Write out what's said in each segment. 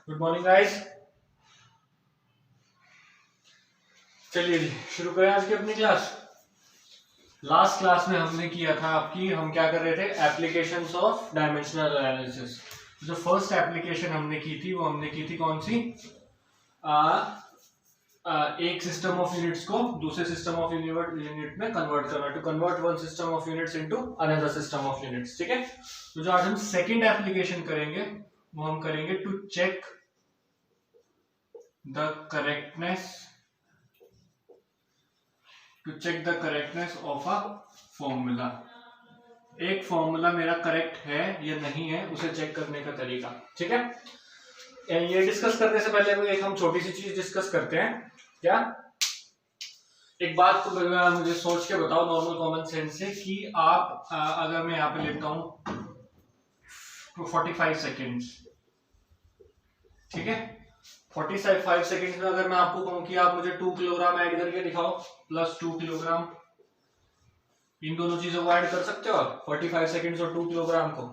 Good morning guys. चलिए जी शुरू करें आज की अपनी क्लास। लास्ट क्लास में हमने किया था हम क्या कर रहे थे, एप्लीकेशंस ऑफ डायमेंशनल एनालिसिस। जो फर्स्ट एप्लीकेशन हमने की थी वो हमने की थी कौन सी, एक सिस्टम ऑफ यूनिट्स को दूसरे सिस्टम ऑफ यूनिट में कन्वर्ट करना, to convert one system of units into another system of units. ठीक है, तो जो आज हम सेकंड एप्लीकेशन करेंगे वो हम करेंगे to check the correctness of a formula. एक फॉर्मूला मेरा करेक्ट है या नहीं है उसे चेक करने का तरीका। ठीक है, ये डिस्कस करने से पहले एक हम छोटी सी चीज डिस्कस करते हैं। क्या, एक बात को मुझे सोच के बताओ नॉर्मल कॉमन सेंस से कि आप अगर मैं यहाँ पे लेता हूं 45 सेकेंड्स, ठीक है, 45 सेकेंड्स में अगर मैं आपको कहूं कि आप मुझे 2 किलोग्राम ऐड करके दिखाओ प्लस 2 किलोग्राम, इन दोनों चीजों को ऐड कर सकते हो आप 45 सेकेंड्स और 2 किलोग्राम को?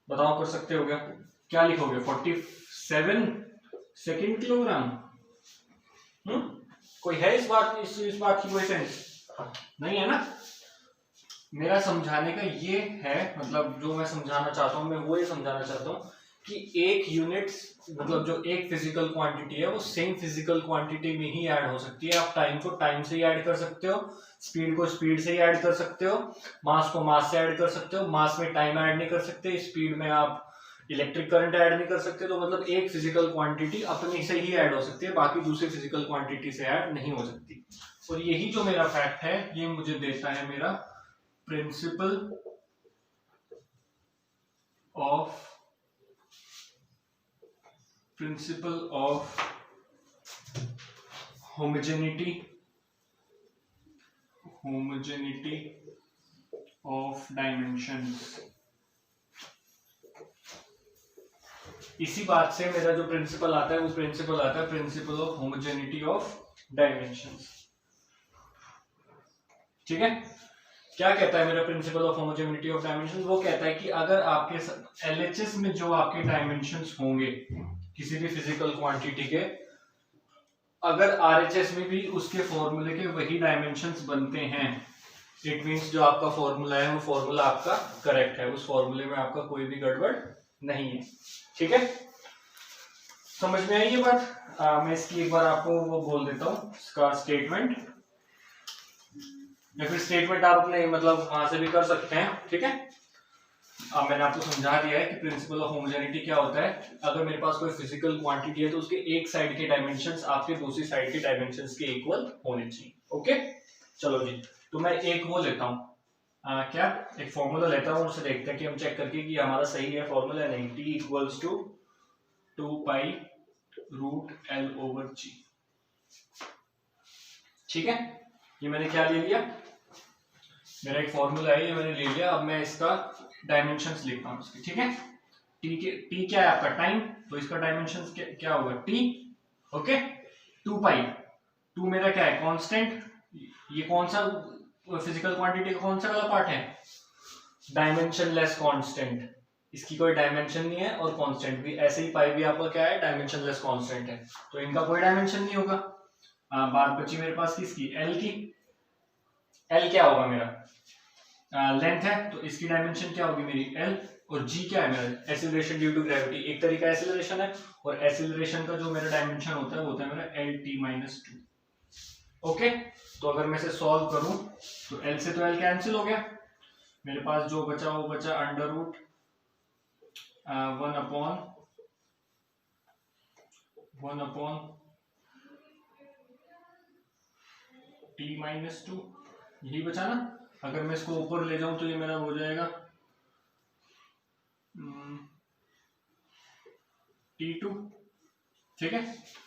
बताओ कर सकते हो क्या लिखोगे? 47 सेकेंड किलोग्राम। कोई है इस बात की कोई सेंस नहीं है ना? मेरा समझाने का ये है, मतलब जो मैं समझाना चाहता हूं मैं वो ये समझाना चाहता हूं कि एक यूनिट मतलब जो एक फिजिकल क्वांटिटी है वो सेम फिजिकल क्वांटिटी में ही ऐड हो सकती है। आप टाइम को टाइम से ही ऐड कर सकते हो, स्पीड को स्पीड से ही ऐड कर सकते हो, मास को मास से ऐड कर सकते हो। मास में टाइम ऐड नहीं कर सकते, स्पीड में आप इलेक्ट्रिक करंट ऐड नहीं कर सकते। तो मतलब एक फिजिकल क्वांटिटी अपनी से ही ऐड हो सकती है, बाकी दूसरी फिजिकल क्वांटिटी से ऐड नहीं हो सकती। और यही जो मेरा फैक्ट है ये मुझे देता है मेरा principle of homogeneity of dimensions. इसी बात से मेरा जो प्रिंसिपल आता है वो प्रिंसिपल आता है principle of homogeneity of dimensions. ठीक है, क्या कहता है मेरा principle of homogeneity of dimensions? वो कहता है कि अगर आपके एलएचएस में जो आपके डायमेंशंस होंगे किसी भी फिजिकल क्वांटिटी के, अगर आरएचएस में भी उसके फॉर्मूले के वही डायमेंशंस बनते हैं, इट मींस जो आपका फॉर्मूला है वो फॉर्मूला आपका करेक्ट है, उस फॉर्मूले में आपका कोई भी गड़बड़ नहीं है। ठीक है, समझ में आई ये बात? मैं इसकी एक बार आपको वो बोल देता हूं, इसका स्टेटमेंट, या फिर स्टेटमेंट आप अपने मतलब वहां से भी कर सकते हैं। ठीक है, अब मैंने आपको समझा दिया है कि प्रिंसिपल ऑफ होमोजेनिटी क्या होता है। अगर मेरे पास कोई फिजिकल क्वांटिटी है तो उसके एक साइड के डायमेंशंस आपके दूसरी साइड के डायमेंशंस के इक्वल होने चाहिए। ओके, चलो जी, तो मैं एक वो लेता हूँ, क्या एक फॉर्मूला लेता हूँ, उसे देखते हैं कि हम चेक करके कि हमारा सही है फॉर्मूला नहीं। t equals to 2 pi root l over g। ठीक है, ये मैंने क्या ले लिया, मेरा एक फॉर्मूला है ये मैंने ले लिया। अब मैं इसका डायमेंशंस लिखता हूँ इसके। ठीक है, t क्या है आपका टाइम, तो इसका डायमेंशंस क्या होगा t। ओके, 2 पाई, 2 मेरा क्या है कांस्टेंट, ये कौन सा फिजिकल क्वांटिटी का कौन सा वाला पार्ट है, डायमेंशन लेस कांस्टेंट, इसकी कोई डायमेंशन नहीं है और कांस्टेंट भी। ऐसे ही पाई भी आपका क्या है, डायमेंशन लेस कांस्टेंट है, तो इनका कोई डायमेंशन नहीं होगा। बात बची मेरे पास किसकी, एल की। एल क्या होगा मेरा लेंथ है, तो इसकी डायमेंशन क्या होगी मेरी एल। और जी क्या है मेरा, एक्सीलरेशन ड्यू टू ग्रेविटी, एक तरीका एक्सीलरेशन है, और एक्सीलरेशन का जो मेरा डायमेंशन होता है वो होता है मेरा एल टी माइनस 2। ओके, तो अगर मैं इसे सॉल्व करूं तो एल से तो एल कैंसिल हो गया, मेरे पास जो बचा वो बचा under root 1 upon T minus 2, यही बचा ना। अगर मैं इसको ऊपर ले जाऊं तो ये मेरा हो जाएगा T2। ठीक है,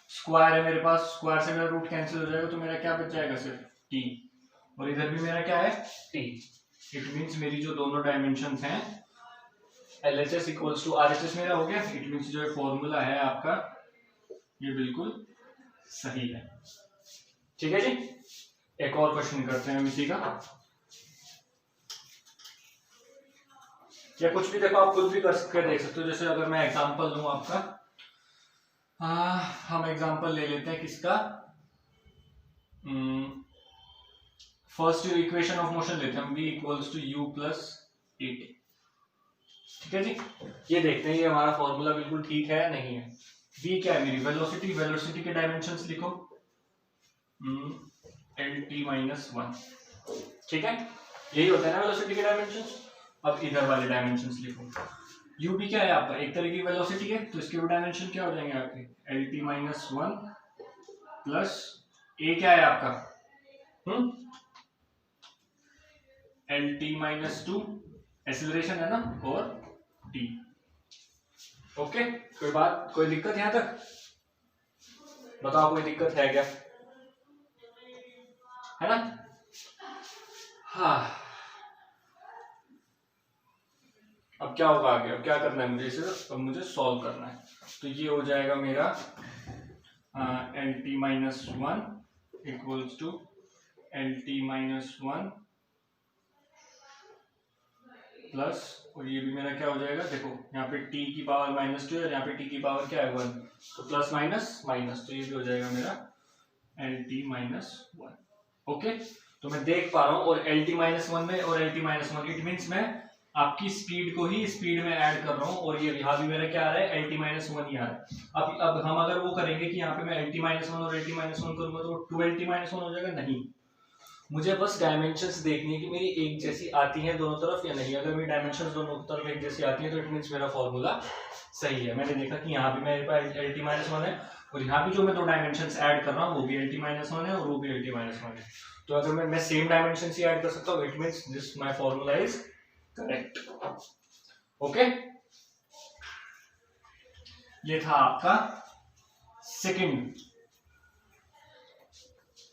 स्क्वायर है मेरे पास, स्क्वायर से मेरा रूट कैंसिल हो जाएगा, तो मेरा क्या बच जाएगा सिर्फ t, और इधर भी मेरा क्या है t। इट मींस मेरी जो दोनों डायमेंशंस हैं LHS इक्वल्स टू RHS मेरा हो गया। इट मींस जो फॉर्मूला है आपका ये बिल्कुल सही है। ठीक है जी, एक और क्वेश्चन करते हैं इसी का, या कुछ भी देखो आप खुद भी कर सकते देख सकते हो। जैसे अगर मैं एग्जांपल दूं आपका, हम एग्जांपल ले लेते हैं किसका, फर्स्ट इक्वेशन ऑफ मोशन लेते हैं हम, v equals to u plus A T. ठीक है जी, ये देखते हैं ये हमारा फॉर्मूला बिल्कुल ठीक है या नहीं है। v क्या है मेरी वेलोसिटी, वेलोसिटी के डायमेंशंस लिखो एल टी माइनस वन। ठीक है, यही होता है ना वेलोसिटी के डायमेंशंस। अब इधर वाले डायमेंशंस लिखो, u भी क्या है आपका एक तरह की वेलोसिटी है, तो इसके भी डायमेंशन क्या हो जाएंगे आपके L T minus one plus A क्या है आपका L T minus two, acceleration है ना, और टी। ओके, कोई बात, कोई दिक्कत यहां तक बताओ, कोई दिक्कत है क्या, है ना? हाँ, अब क्या होगा आगे, अब क्या करना है मुझे इसे, अब मुझे सॉल्व करना है। तो ये हो जाएगा मेरा L T minus one equals to L T minus one plus, और ये भी मेरा क्या हो जाएगा, देखो यहाँ पे t की पावर माइनस टू है और यहाँ पे t की पावर क्या है वन, तो प्लस माइनस माइनस, तो ये भी हो जाएगा मेरा L T minus one. Okay, तो मैं देख पा रहा हूँ, और एल टी माइनस वन में और L T minus one, it means मैं आपकी स्पीड को ही स्पीड में ऐड कर रहा हूँ, और ये यहाँ भी मेरा क्या आ रहा है एल टी माइनस वन ही आ रहा है। अब हम अगर वो करेंगे कि यहाँ पे मैं एल टी माइनस वन और एल टी माइनस वन करूंगा तो two L T minus one हो जाएगा, नहीं, मुझे बस डायमेंशंस देखनी है कि मेरी एक जैसी आती है दोनों तरफ या नहीं। अगर मेरी डायमेंशंस दोनों तरफ एक जैसी आती है तो इट मींस मेरा फॉर्मूला सही है। मैंने देखा कि यहाँ भी मेरे पास एल टी माइनस वन है, और यहाँ भी जो मैं दो डायमेंशंस ऐड कर रहा हूँ वो भी एल टी माइनस वन है और वो भी एल टी माइनस वन है। तो अगर मैं सेम डायमेंशन ही ऐड कर सकता हूँ, it means this my formula is correct. Okay, ये था आपका सेकंड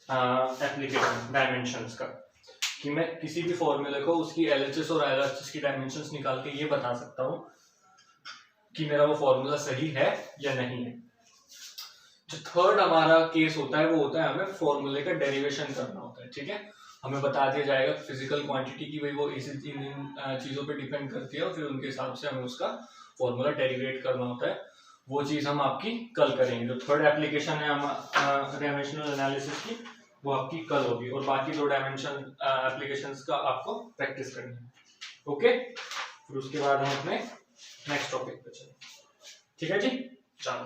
एप्लीकेशन डायमेंशंस का, कि मैं किसी भी फॉर्मूले को उसकी एलएचएस और एलएचएस की डायमेंशंस निकाल के ये बता सकता हूँ कि मेरा वो फॉर्मूला सही है या नहीं है। जो थर्ड हमारा केस होता है वो होता है हमें फॉर्मूले का डेरिवेशन करना होता है। ठीक है, हमें बता दिया जाएगा फिजिकल क्वांटिटी की, भाई वो इस इन चीज़ों पे डिपेंड करती है, और फिर उनके हिसाब से हमें उसका फॉर्मूला डेरिवेट करना होता है। वो चीज़ हम आपकी कल करेंगे। जो थर्ड एप्लीकेशन है हम डायमेंशनल एनालिसिस की, वो आपकी कल होगी, और बाकी दो डायमेंशन एप्लीकेशंस का आपको प्रैक्टिस करनी है। ओके, फिर उसके बाद हम अपने नेक्स्ट टॉपिक पे चलें। ठीक है जी, चलो।